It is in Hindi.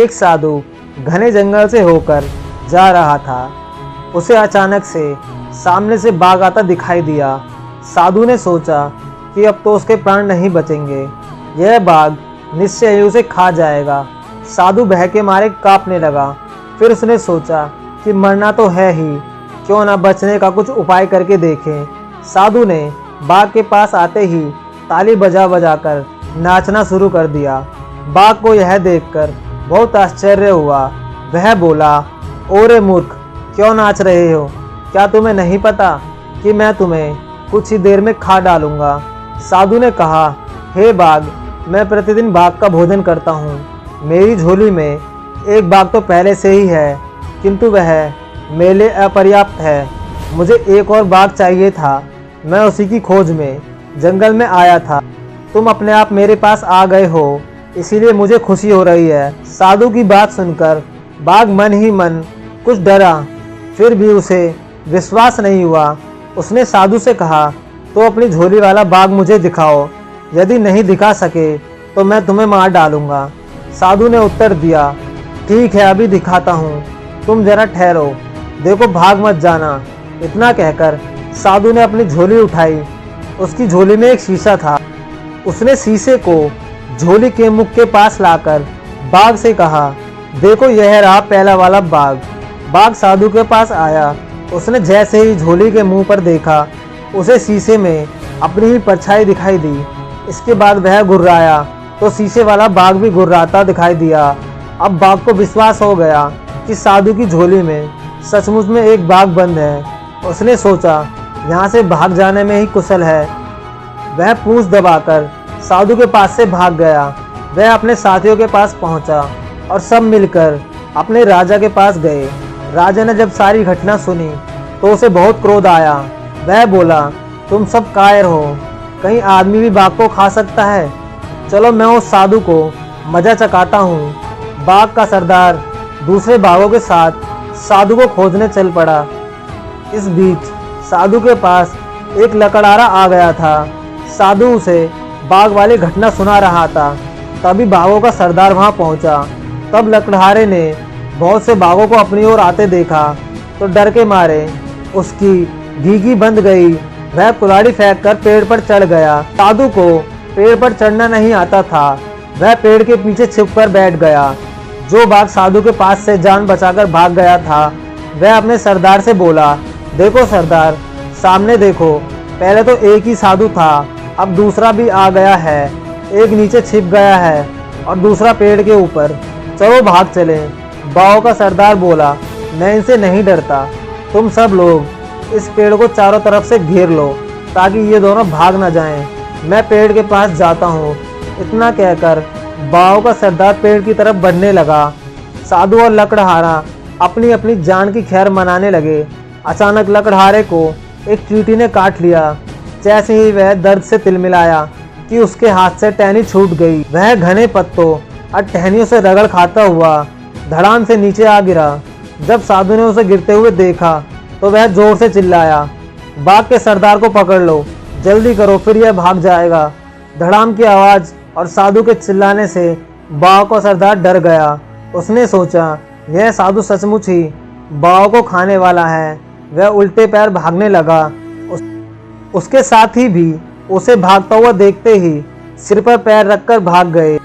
एक साधु घने जंगल से होकर जा रहा था। उसे अचानक से सामने से बाघ आता दिखाई दिया। साधु ने सोचा कि अब तो उसके प्राण नहीं बचेंगे, यह बाघ निश्चय ही उसे खा जाएगा। साधु भय के मारे कांपने लगा। फिर उसने सोचा कि मरना तो है ही, क्यों ना बचने का कुछ उपाय करके देखें। साधु ने बाघ के पास आते ही ताली बजा बजा कर नाचना शुरू कर दिया। बाघ को यह देखकर बहुत आश्चर्य हुआ। वह बोला, ओरे मूर्ख, क्यों नाच रहे हो? क्या तुम्हें नहीं पता कि मैं तुम्हें कुछ ही देर में खा डालूंगा? साधु ने कहा, हे बाघ, मैं प्रतिदिन बाघ का भोजन करता हूँ। मेरी झोली में एक बाघ तो पहले से ही है, किंतु वह मेरे लिए अपर्याप्त है। मुझे एक और बाघ चाहिए था। मैं उसी की खोज में जंगल में आया था। तुम अपने आप मेरे पास आ गए हो, इसीलिए मुझे खुशी हो रही है। साधु की बात सुनकर बाघ मन ही मन कुछ डरा, फिर भी उसे विश्वास नहीं हुआ। उसने साधु से कहा, तो अपनी झोली वाला बाघ मुझे दिखाओ। यदि नहीं दिखा सके तो मैं तुम्हें मार डालूंगा। साधु ने उत्तर दिया, ठीक है, अभी दिखाता हूँ, तुम जरा ठहरो, देखो भाग मत जाना। इतना कहकर साधु ने अपनी झोली उठाई। उसकी झोली में एक शीशा था। उसने शीशे को झोली के मुख के पास लाकर बाघ से कहा, देखो यह रहा पहला वाला बाघ। बाघ साधु के पास आया। उसने जैसे ही झोली के मुंह पर देखा, उसे शीशे में अपनी ही परछाई दिखाई दी। इसके बाद वह गुर्राया तो शीशे वाला बाघ भी गुर्राता दिखाई दिया। अब बाघ को विश्वास हो गया कि साधु की झोली में सचमुच में एक बाघ बंद है। उसने सोचा, यहाँ से भाग जाने में ही कुशल है। वह पूंछ दबाकर साधु के पास से भाग गया। वह अपने साथियों के पास पहुंचा और सब मिलकर अपने राजा के पास गए। राजा ने जब सारी घटना सुनी तो उसे बहुत क्रोध आया। वह बोला, तुम सब कायर हो, कहीं आदमी भी बाघ को खा सकता है? चलो मैं उस साधु को मजा चखाता हूँ। बाघ का सरदार दूसरे बाघों के साथ साधु को खोजने चल पड़ा। इस बीच साधु के पास एक लकड़हारा आ गया था। साधु उसे बाघ वाली घटना सुना रहा था। तभी बाघों का सरदार वहां पहुंचा। तब लकड़हारे ने बहुत से बाघों को अपनी ओर आते देखा तो डर के मारे उसकी घीघी बंद गई। वह कुल्हाड़ी फेंक कर पेड़ पर चढ़ गया। साधु को पेड़ पर चढ़ना नहीं आता था। वह पेड़ के पीछे छिपकर बैठ गया। जो बाघ साधु के पास से जान बचाकर भाग गया था, वह अपने सरदार से बोला, देखो सरदार, सामने देखो, पहले तो एक ही साधु था, अब दूसरा भी आ गया है। एक नीचे छिप गया है और दूसरा पेड़ के ऊपर। चलो भाग चलें। बाघों का सरदार बोला, मैं इनसे नहीं डरता। तुम सब लोग इस पेड़ को चारों तरफ से घेर लो ताकि ये दोनों भाग ना जाएं। मैं पेड़ के पास जाता हूँ। इतना कहकर बाघों का सरदार पेड़ की तरफ बढ़ने लगा। साधु और लकड़हारा अपनी अपनी जान की खैर मनाने लगे। अचानक लकड़हारे को एक चींटी ने काट लिया। जैसे ही वह दर्द से तिलमिलाया कि उसके हाथ से टहनी छूट गई। वह घने पत्तों और टहनियों से रगड़ खाता हुआ धड़ाम से नीचे आ गिरा। जब साधु ने उसे गिरते हुए देखा तो वह जोर से चिल्लाया, बाघ के सरदार को पकड़ लो, जल्दी करो, फिर यह भाग जाएगा। धड़ाम की आवाज और साधु के चिल्लाने से बाघ का सरदार डर गया। उसने सोचा, यह साधु सचमुच ही बाघ को खाने वाला है। वह उल्टे पैर भागने लगा। उसके साथी भी उसे भागता हुआ देखते ही सिर पर पैर रखकर भाग गए।